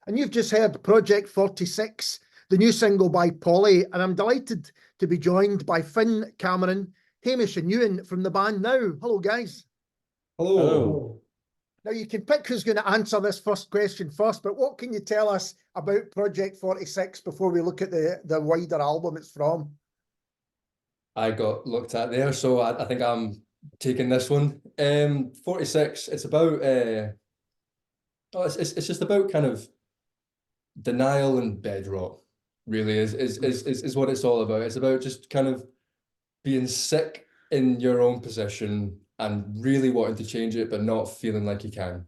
and you've just heard Project 46, the new single by Polly, and I'm delighted to be joined by Finn, Cameron, Hamish and Ewan from the band now. Hello, guys. Hello. Hello. Now, you can pick who's going to answer this first question first, but what can you tell us about Project 46 before we look at the wider album it's from? I got looked at there, so I think I'm taking this one. 46, it's about, it's just about kind of denial and bedrock, really, is what it's all about. It's about just kind of being sick in your own position and really wanting to change it, but not feeling like you can.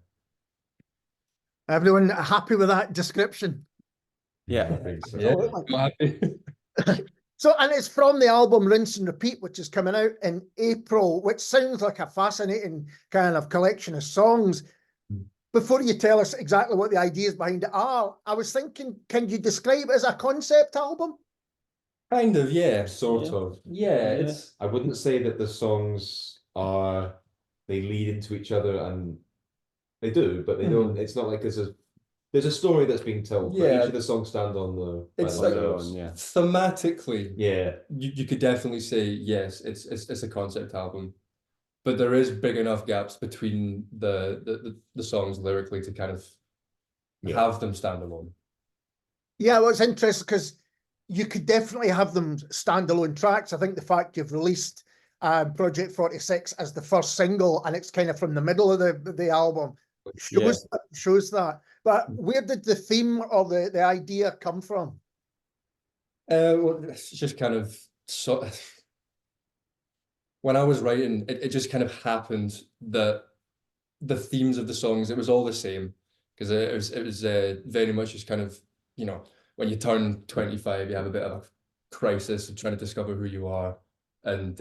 Everyone happy with that description? Yeah. I think so. Yeah, I'm happy. So, and it's from the album Rinse and Repeat, which is coming out in April, which sounds like a fascinating kind of collection of songs. Before you tell us exactly what the ideas behind it are, I was thinking, can you describe it as a concept album? Kind of, yeah. Sort of. Yeah, it's... I wouldn't say that the songs they lead into each other, and they do, but they don't. It's not like there's a story that's being told. Yeah. But each of the songs stand on the. It's like thematically. Yeah. You could definitely say yes. It's a concept album, but there is big enough gaps between the songs lyrically to kind of have them stand alone. Yeah, well, it's interesting because you could definitely have them standalone tracks. I think the fact you've released Project 46 as the first single, and it's kind of from the middle of the album, shows that. But where did the theme or the idea come from? Well, it's just kind of when I was writing, it just kind of happened that the themes of the songs, it was all the same, because it was very much just kind of, you know, when you turn 25, you have a bit of a crisis of trying to discover who you are, and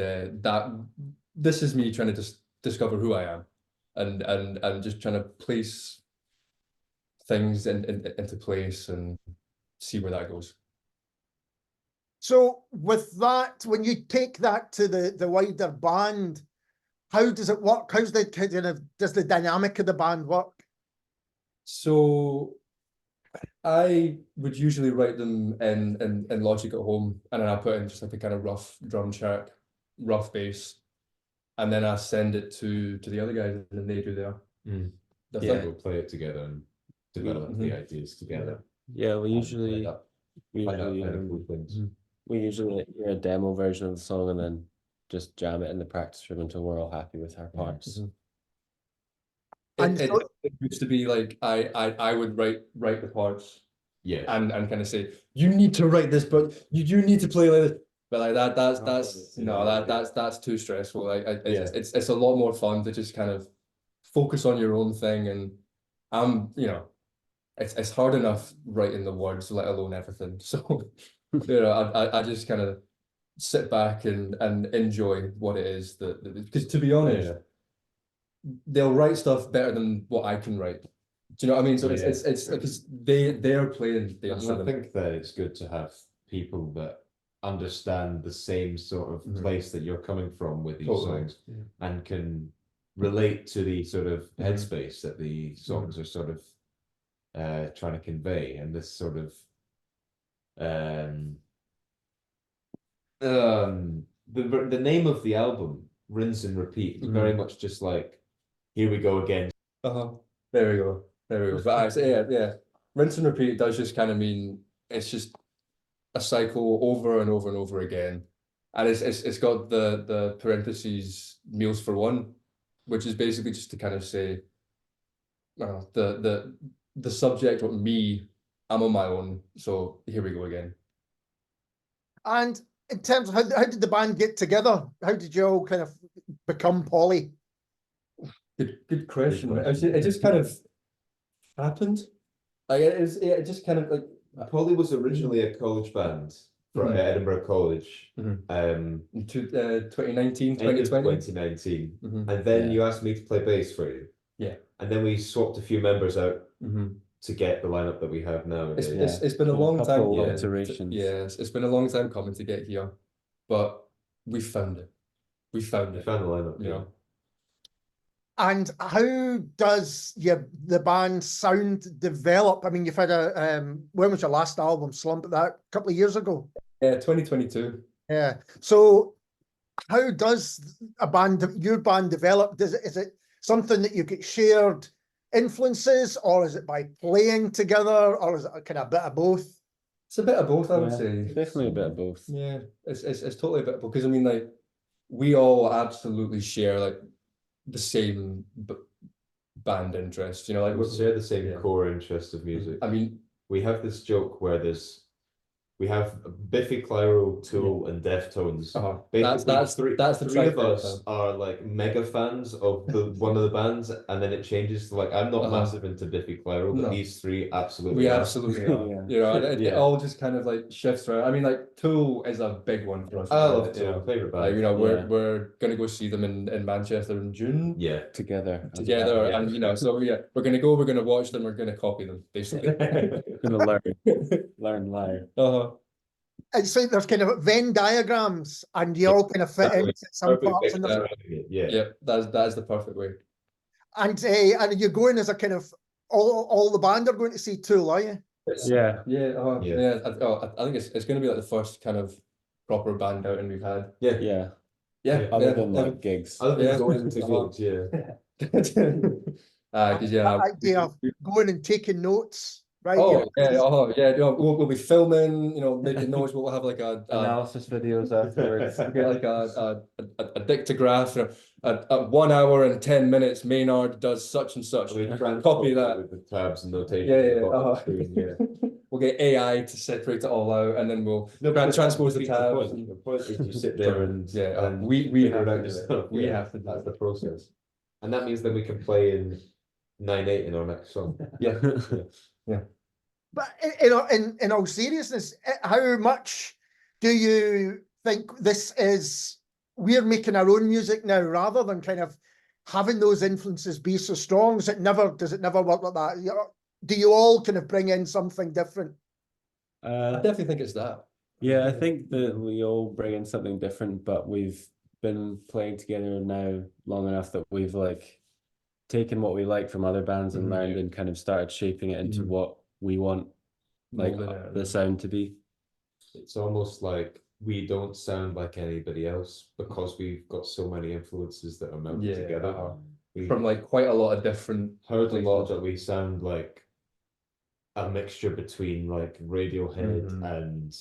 this is me trying to discover who I am, and just trying to place things into place and see where that goes. So with that, when you take that to the wider band, how does it work? Does the dynamic of the band work? So I would usually write them in Logic at home, and then I put in just like a kind of rough drum track, rough bass, and then I send it to the other guys, and then they do their thing. We'll play it together and develop the ideas together. Yeah, we usually hear a demo version of the song and then just jam it in the practice room until we're all happy with our parts. It used to be like I would write the parts, and kind of say, you need to write this, but you need to play like this. But like that's too stressful. Like it's a lot more fun to just kind of focus on your own thing, and it's hard enough writing the words, let alone everything. So I just kind of sit back and enjoy what it is because to be honest, they'll write stuff better than what I can write. Do you know what I mean? So it's because they're playing the instrument. I think that it's good to have people that understand the same sort of place that you're coming from with these songs, and can relate to the sort of headspace that the songs are sort of trying to convey, and this sort of the name of the album, Rinse and Repeat, is very much just like, here we go again. There we go. But rinse and repeat does just kind of mean it's just a cycle over and over and over again, and it's got the parentheses meals for one, which is basically just to kind of say, the subject with me, I'm on my own, so here we go again. And in terms of how did the band get together? How did you all kind of become Polly? Good question. It just kind of happened. Like it just kind of like, Polly was originally a college band from Edinburgh College. 2019, 2020. 2019. And then you asked me to play bass for you. Yeah. And then we swapped a few members out to get the lineup that we have now. It's been a long time. Iterations. It's been a long time coming to get here, but we found it. We found the lineup. Yeah. And how does the band's sound develop? I mean, you've had when was your last album, Slump? That a couple of years ago? Yeah, 2022. Yeah. So how does your band develop? Is it something that you get shared influences, or is it by playing together, or is it a kind of bit of both? It's a bit of both, I would Yeah, say. definitely a bit of both. Yeah, it's totally a bit of both, because I mean, like, we all absolutely share like the same band interest, you know, like We share the same yeah. core interest of music. I mean, we have this joke where we have Biffy Clyro, Tool, and Deftones. that's the three of us trifecta. are like mega fans of one of the bands, and then it changes to like, I'm not massive into Biffy Clyro, but No. these three absolutely We are. absolutely are. Yeah. You know, it Yeah. all just kind of like shifts around. I mean, like, Tool is a big one for us. I love you Tool, know. favorite band. Like, you know, Yeah. we're gonna go see them in Manchester in June. Yeah. Together. Together, Yeah. and you know, so yeah, we're gonna watch them, we're gonna copy them, basically. Gonna learn live. It's like there's kind of Venn diagrams, and you all kind of fit into some Perfect parts. And, yeah. Yeah, that is the perfect way. and you're going as a kind of all the band are going to see Tool, are you? Yeah. Yeah. I think it's gonna be like the first kind of proper band outing we've had. Yeah. Yeah. Yeah, Other than like gigs. Other than Yeah. going to gigs, yeah. yeah. Idea of going and taking notes, right? Oh yeah, You know, we'll be filming, you know, making notes. We'll have like a Analysis videos afterwards. we'll get like a dictograph. You know, at 1 hour and 10 minutes, Maynard does such and such. We Copy that with the tabs and notations. Yeah. We'll get AI to separate it all out, and then we'll transpose the tabs. The point is you sit there and we figure have it out to do it. yourself. We Yeah, have to do that's it. the process, and that means that we can play in 9/8 in our next song. Yeah. But in all seriousness, how much do you think this is? We're making our own music now, rather than kind of having those influences be so strong. Does it never work like that? Do you all kind of bring in something different? I definitely think it's that. Yeah, I think that we all bring in something different, but we've been playing together now long enough that we've like taken what we like from other bands and learned and kind of started shaping it into what we want like the sound to be. It's almost like we don't sound like anybody else because we've got so many influences that are melded together. From like quite a lot of different heard a lot that we sound like a mixture between like Radiohead and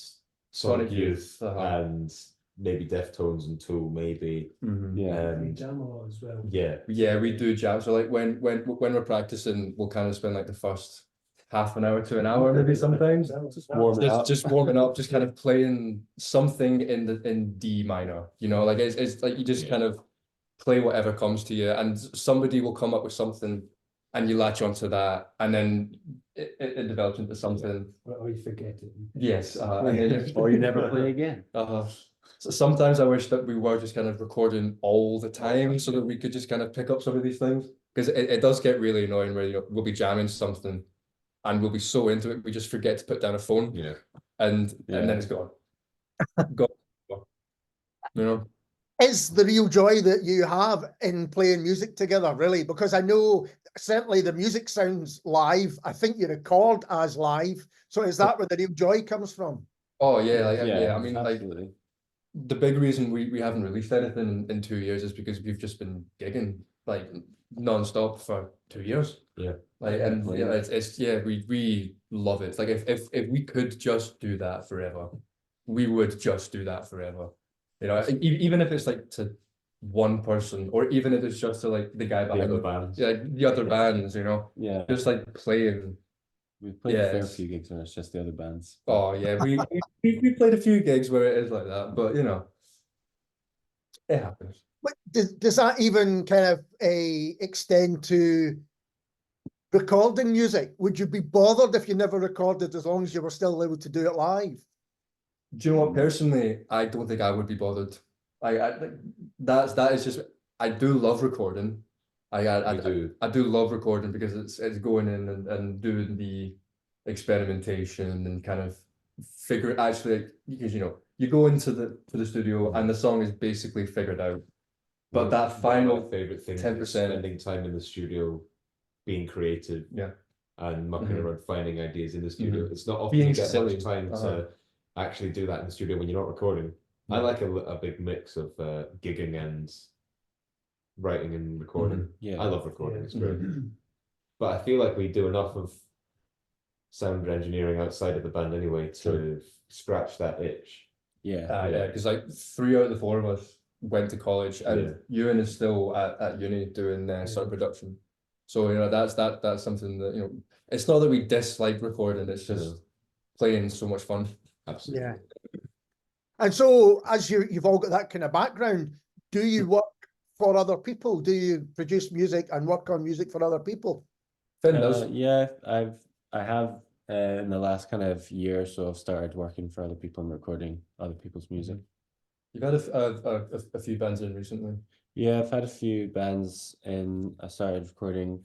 Sonic Youth and maybe Deftones and Tool, maybe. Yeah. We jam a lot as well. Yeah, we do jam. So like when we're practicing, we'll kind of spend like the first half an hour to an hour maybe sometimes just warming up, just kind of playing something in D minor, you know, like it's like you just kind of play whatever comes to you, and somebody will come up with something and you latch onto that, and then it develops into something. Or you forget it. Yes. Or you never play again. So sometimes I wish that we were just kind of recording all the time so that we could just kind of pick up some of these things, because it does get really annoying where, you know, we'll be jamming something and we'll be so into it we just forget to put down a phone, and then it's gone. You know, is the real joy that you have in playing music together, really, because I know certainly the music sounds live. I think you record as live, so is that where the real joy comes from? Oh yeah, like I mean, absolutely. like the big reason we haven't released anything in 2 years is because we've just been gigging like non-stop for 2 years. Like, and we love it. Like if we could just do that forever, we would just do that forever. You know, even if it's like to one person, or even if it's just to like the guy behind the other bands. the other bands, you know, just like playing. We've played a fair few gigs when it's just the other bands. Oh yeah, we played a few gigs where it is like that, but you know, it happens. But does that even kind of extend to recording music? Would you be bothered if you never recorded, as long as you were still able to do it live? Do you know what? Personally, I don't think I would be bothered. That is just, I do love recording. I do love recording because it's going in and doing the experimentation and kind of actually, because you know, you go into the studio and the song is basically figured out. But that final favorite thing 10%. is spending time in the studio, being creative, and mucking around finding ideas in the studio. It's not often you get much time to actually do that in the studio when you're not recording. I like a big mix of gigging and writing and recording. I love recording, it's great. But I feel like we do enough of sound engineering outside of the band anyway to scratch that itch. Because like 3 out of the 4 of us went to college, and Ewan is still at uni doing sound production. So you know that's something that, you know, it's not that we dislike recording, it's just playing so much fun. Absolutely. Yeah. And so, as you've all got that kind of background, do you work for other people? Do you produce music and work on music for other people? Finn does. Yeah, I have in the last kind of year or so I've started working for other people and recording other people's music. You've had a few bands in recently. Yeah, I've had a few bands in. I started recording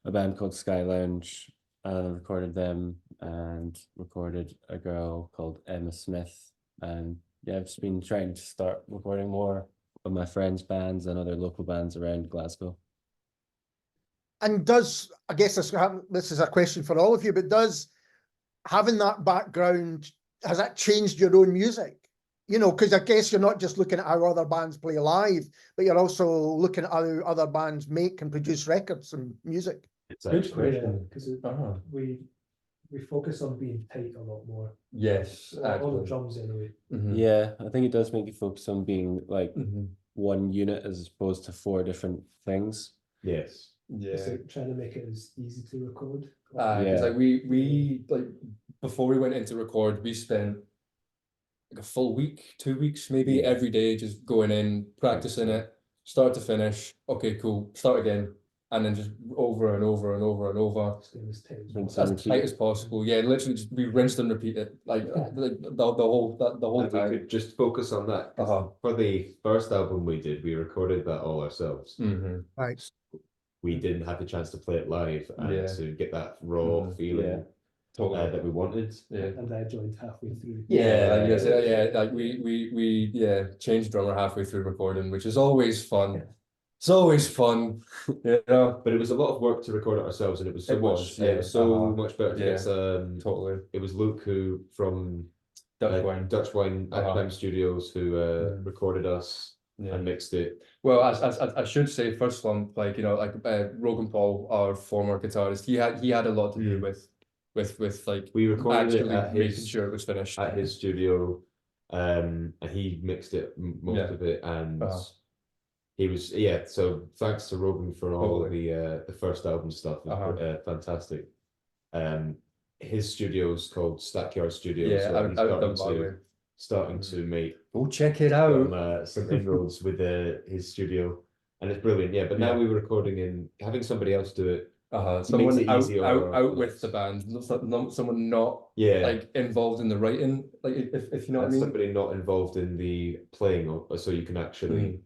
a band called Sky Lounge, and I recorded them, and recorded a girl called Emma Smith. And yeah, I've just been trying to start recording more of my friends' bands and other local bands around Glasgow. And I guess this is a question for all of you, but does having that background, has that changed your own music? You know, because I guess you're not just looking at how other bands play live, but you're also looking at how other bands make and produce records and music. It's a Good question, question. because we focus on being tight a lot more. Yes, All the drums anyway. Yeah, I think it does make you focus on being like one unit as opposed to 4 different things. Yes. It's like trying to make it as easy to record. Because like we like before we went into record, we spent like a full week, 2 weeks maybe, every day just going in, practicing it, start to finish. Okay, cool, start again, and then just over and over and over and over, as tight as possible. Yeah, literally just we rinsed and repeat it like the whole time. We could just focus on that. For the first album we did, we recorded that all ourselves. Right. We didn't have the chance to play it live and to get that raw feeling that we wanted. And I joined halfway through. Like we changed drummer halfway through recording, which is always fun. It's always fun, you know. But it was a lot of work to record it ourselves, and it was so much better to get totally. It was Luke who from Dutch Wine at Studios who recorded us and mixed it. Well, I should say first one, like, you know, like Rogan Paul, our former guitarist, he had a lot to do with like we recorded it at making sure it was finished at his studio, and he mixed it most of it, and he was so thanks to Rogan for all of the first album stuff. Fantastic. His studio's called Stackyard Studios, so he's starting to make go check it out some inroads with his studio, and it's brilliant. But now we were recording in having somebody else do it. Someone out with the band, someone not like involved in the writing, like if you know what I mean. Somebody not involved in the playing, so you can actually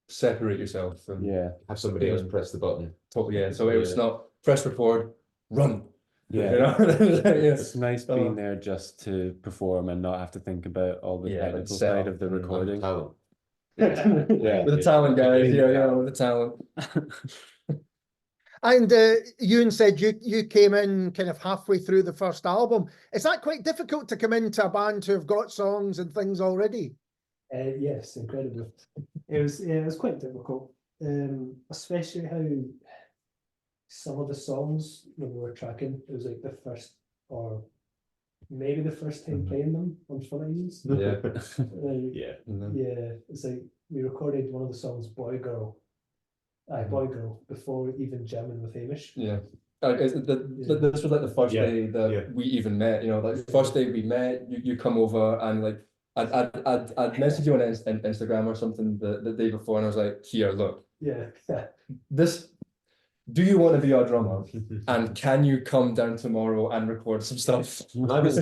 separate yourself and have somebody else press the button. Totally, so it was not press record, run. You know? It's nice being there just to perform and not have to think about all the technical side of the recording. Talent. With the talent, guys. With the talent. And Ewan said you came in kind of halfway through the first album. Is that quite difficult to come into a band who have got songs and things already? Yes, incredible. It was quite difficult, especially how some of the songs when we were tracking, it was like the first or maybe the first time playing them on front of these. It's like we recorded one of the songs Boy Girl before even jamming with Hamish. This was like the first day that we even met, you know, like the first day we met, you come over and like I'd messaged you on Instagram or something the day before, and I was like, here, look, this, do you want to be our drummer? And can you come down tomorrow and record some stuff? I was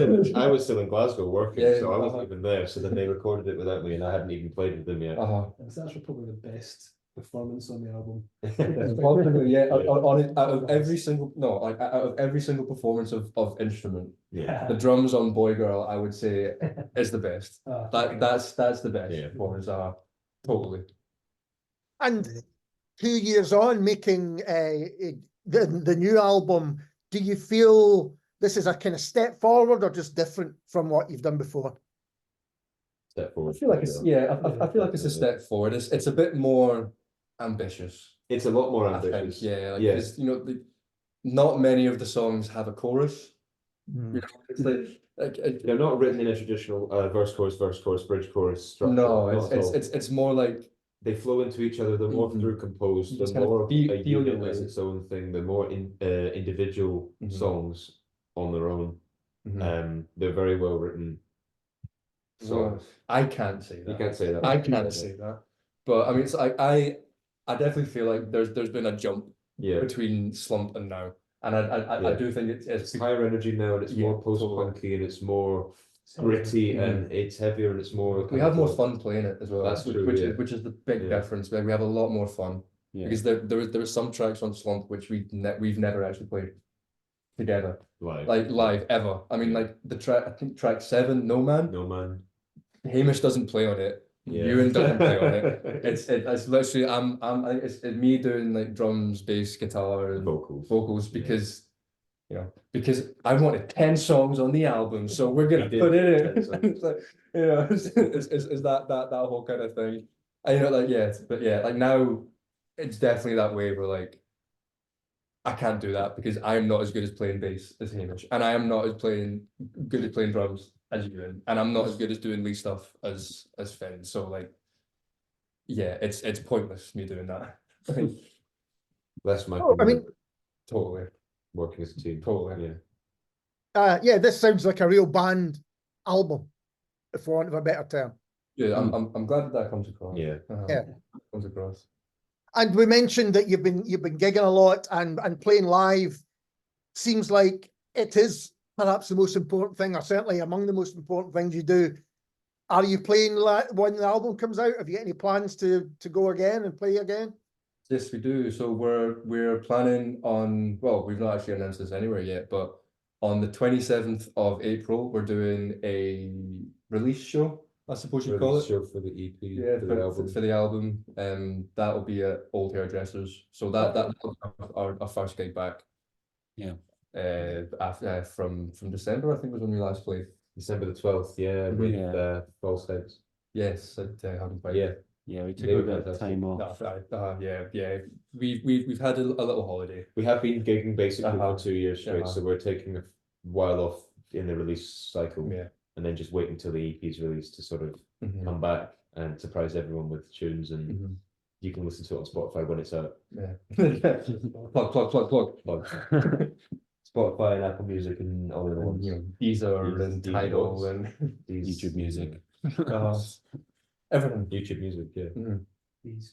still in Glasgow working, so I wasn't even there. So then they recorded it without me, and I hadn't even played with them yet. It's actually probably the best performance on the album. Out of every single performance of instrument, the drums on Boy Girl, I would say, is the best. That's the best performance. Totally. And 2 years on making the new album, do you feel this is a kind of step forward or just different from what you've done before? Step I forward. feel like it's I feel like it's a step forward. It's a bit more ambitious. It's a lot more I think, ambitious. yeah, like Yeah. 'cause, you know, not many of the songs have a chorus. You know, it's They're not written in a traditional verse, chorus, bridge, chorus structure. no, not at all. it's more like They flow into each other. The more Mhm. through composed, You the just kind of more feel a your unit as way. its own thing. The more individual Mhm. songs on their own. Mhm. They're very well written Well, songs. I can't say You that. can't say that. I can't say that. But I mean, it's I definitely feel like there's been a jump Yeah. between Slump and now, and I Yeah. do think It's it's higher energy now, and it's Yeah, more post-punky, and it's more gritty, Mhm. and it's heavier, and it's more. we kind have of more like- fun playing it as well. That's true, which yeah. is the big Yeah. difference. Like, we have a lot more fun Yeah. because there were some tracks on Slump which we've never actually played together, Live. like live ever. I mean, Yeah. like the track, I think track 7, No Man. No Man. Hamish doesn't play on it. Yeah. Ewan doesn't play on it. It's literally I think it's me doing like drums, bass, guitar, and vocals Yeah. because because I wanted 10 songs on the album, so we're gonna We did put it 10 in. songs. It's like, it's that whole kind of thing. I like but yeah, like now it's definitely that way where like I can't do that because I'm not as good as playing bass as Hamish, and I am not as good at playing drums as you, and I'm not as good as doing lead stuff as Finn. So like, yeah, it's pointless me doing that. That's my. Oh, I mean, Totally, working as a team. totally. Yeah. yeah, this sounds like a real band album, for want of a better term. Yeah, I'm glad that comes across. Yeah. Yeah. Comes across. And we mentioned that you've been gigging a lot and playing live. Seems like it is perhaps the most important thing, or certainly among the most important things you do. Are you playing when the album comes out? Have you got any plans to go again and play again? Yes, we do. So we're planning on, well, we've not actually announced this anywhere yet, but on the 27th of April, we're doing a release show, I suppose you'd call it. Show for the EP. Yeah, for the album. for the album. That will be at Old Hairdressers. So that'll be our first gig back. Yeah. After from December, I think was when we last played. December the 12th, yeah, with False Heads. Yes, at Hunting Pipe. Yeah. Yeah, we took They a were bit of fantastic. time off. Yeah. We've had a little holiday. We have been gigging basically Uh-huh. for 2 years straight, so we're taking a while off in the release cycle, Yeah. and then just waiting till the EP's released to sort of come back and surprise everyone with tunes, and you can listen to it on Spotify when it's out. Yeah. Plug. Spotify and Apple Music and all the other ones. Deezer and Tidal and YouTube Music. Everything. YouTube Music, yeah.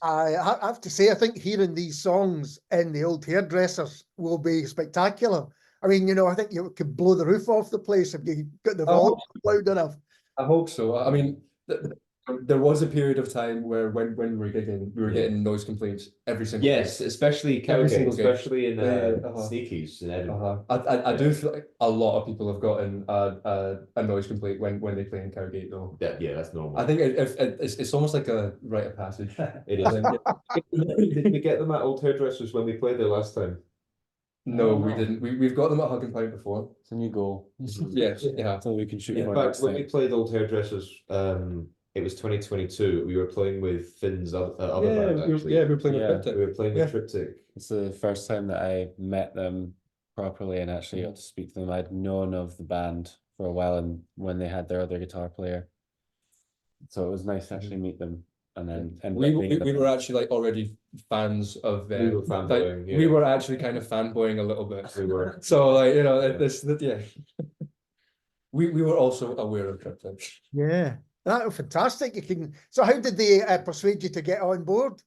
I have to say, I think hearing these songs in the Old Hairdressers will be spectacular. I mean, I think you could blow the roof off the place if you got the volume loud enough. I hope so. I mean, there was a period of time where when we were gigging, we were getting noise complaints every single Yes, especially Every single gig. especially in Yeah, Sneakies in Edinburgh. I do feel like a lot of people have gotten a noise complaint when they play in Cowgate though. Yeah, that's normal. I think it's almost like a rite of passage. It is. Did we get them at Old Hairdressers when we played there last time? No, we didn't. We've got them at Hug and Pint before. It's a new goal. Yes, yeah. So we can shoot In for fact, next when time. we played Old Hairdressers, it was 2022. We were playing with Finn's other band, actually. we were playing with Cryptic. We were playing with Triptych. It's the first time that I met them properly and actually got to speak to them. I'd known of the band for a while, and when they had their other guitar player, so it was nice to actually meet them. And then we were actually like already fans of them. We were fanboying. We were actually kind of fanboying a little bit. We were. So like we were also aware of Cryptic. Yeah, that was fantastic. So how did they persuade you to get on board?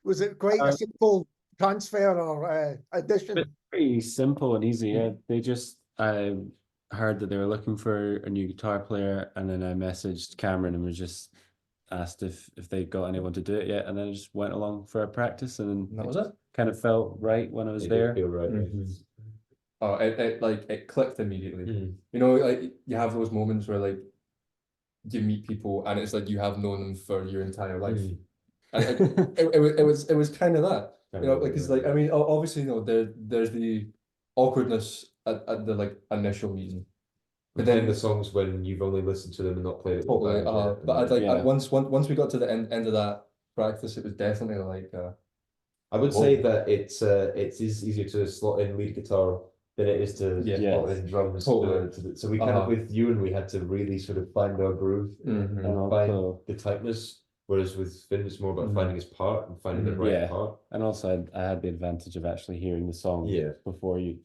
Was it quite a simple transfer or addition? Pretty simple and easy. Yeah, they just heard that they were looking for a new guitar player, and then I messaged Cameron and was just asked if they got anyone to do it yet, and then I just went along for a practice, and That was it. Kind of felt right when I was It there. did feel right. Oh, it clicked immediately. You know, like you have those moments where like you meet people and it's like you have known them for your entire life. It was kind of that, you know, like, it's like, Yeah. I mean, obviously, you know, there's the awkwardness at the like initial meeting, but Playing then the songs when you've only listened to them and not played it with the totally, band, yeah. but I'd like, Yeah. once we got to the end of that practice, it was definitely like, I would say that it's easier to slot in lead guitar than it is to Yeah. slot in drums. Totally. So we kind of, with you, and we had to really sort of find our groove Mhm. and And find also- the tightness. Whereas with Finn, it's more about Mhm. finding his part and finding the Mhm. right Yeah. part. And also, I had the advantage of actually hearing the song Yeah. before I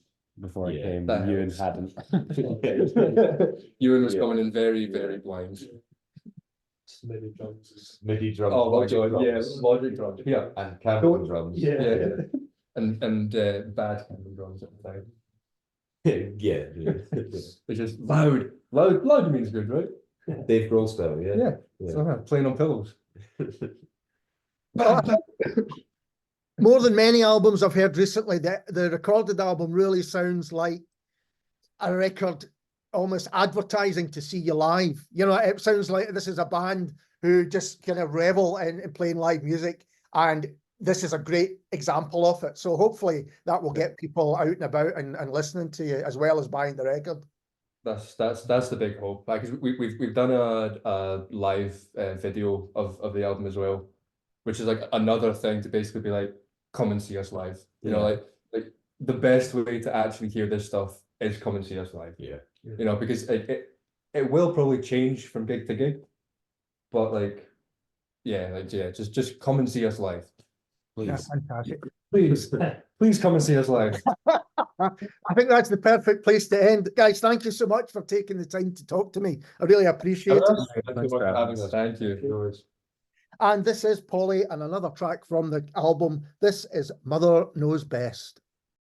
Yeah, came. that Ewan helps. hadn't. Ewan was Yeah. coming in very blind. Just MIDI drums. MIDI drums, Oh my Logic god, yeah, drums, Logic drums, yeah, and CamGlen drums. Yeah. yeah, and bad kind of drums at the time. Yeah, yeah. It's just loud means good, right? Dave Grohl style, yeah. Yeah. Yeah. So, playing on pillows. More than many albums I've heard recently, the recorded album really sounds like a record almost advertising to see you live. You know, it sounds like this is a band who just kind of revel in playing live music, and this is a great example of it. So hopefully that will get people out and about and listening to you as well as buying the record. That's the big hope. Because we've done a live video of the album as well, which is like another thing to basically be like, come and see us live. You know, like the best way to actually hear this stuff is come and see us live. Yeah. You know, because it will probably change from gig to gig, but like, yeah, just come and see us live. Please. Fantastic. Please come and see us live. I think that's the perfect place to end. Guys, thank you so much for taking the time to talk to me. I really appreciate it. Thanks for having us. Thank you. No worries. And this is Polly and another track from the album. This is Mother Knows Best.